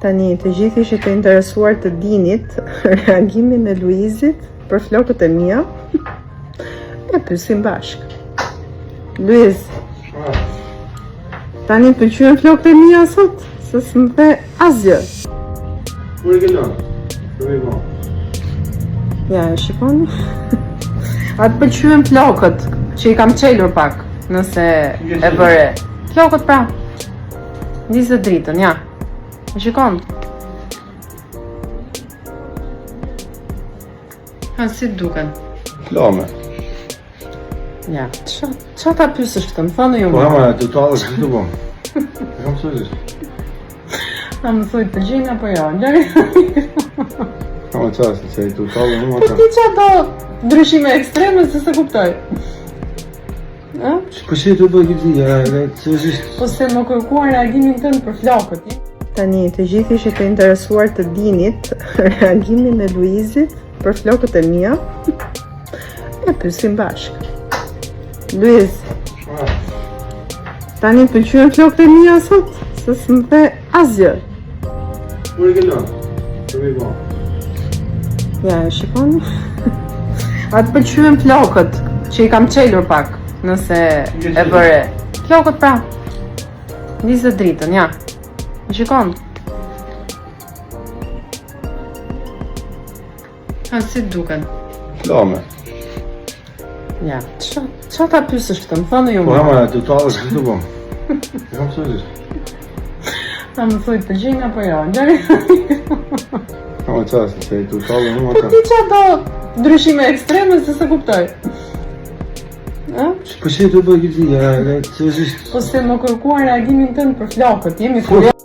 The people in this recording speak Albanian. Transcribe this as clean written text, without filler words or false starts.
Tani, të gjithë ishit të interesuar të dinit reagimin e Luizit për flokët e mia. E pyesim bashk. Luiz, tani të pëlqyen flokët e mia sot? Se s'më the asgjë. Kur e ke lënë? Kur e ke? Ja, e shikoni? A të pëlqyen flokët që i kam çelur pak, nëse e bëre. Flokët pra. Nisë dritën, ja. E shikon? Ha, si duken? Flame. Ja, qa ta pyesësh këtë? Më thonë ju Po, më. ama, të talë që të bom. E kam sërish. A më thuj të gjinja apo jo? Ama qasë, që i të talë në më Po ti qa do ndryshime ekstreme se kuptoj? A? Po që të bëjë këtë një, sërish. Po se më kërkuar reagimin tënd për flokët. Tani, të gjithë ishit të interesuar të dinit reagimin e Luizit për flokët e mia. E pyesim bashk. Luiz, tani të pëlqyen flokët e mia sot? Se s'më the asgjë. Kur e ke lënë? Kur e ke? Ja, e shikoni? A të pëlqyen flokët që i kam çelur pak, nëse e bëre. Flokët pra. Nisë dritën, ja. E shikon? Ha, si duken? Flame. Ja, qa ta pyesësh këtë? Më thonë ju Po, më. ama, të talë që të bom. E kam sërish. A më thuj të gjinja apo jo? Ama qasë, që i të talë në më Po ti qa do ndryshime ekstreme se kuptoj? A? Po që të bëjë këtë një, sërish. Po se më kërkuar reagimin tënd për flokët, jemi kurioz.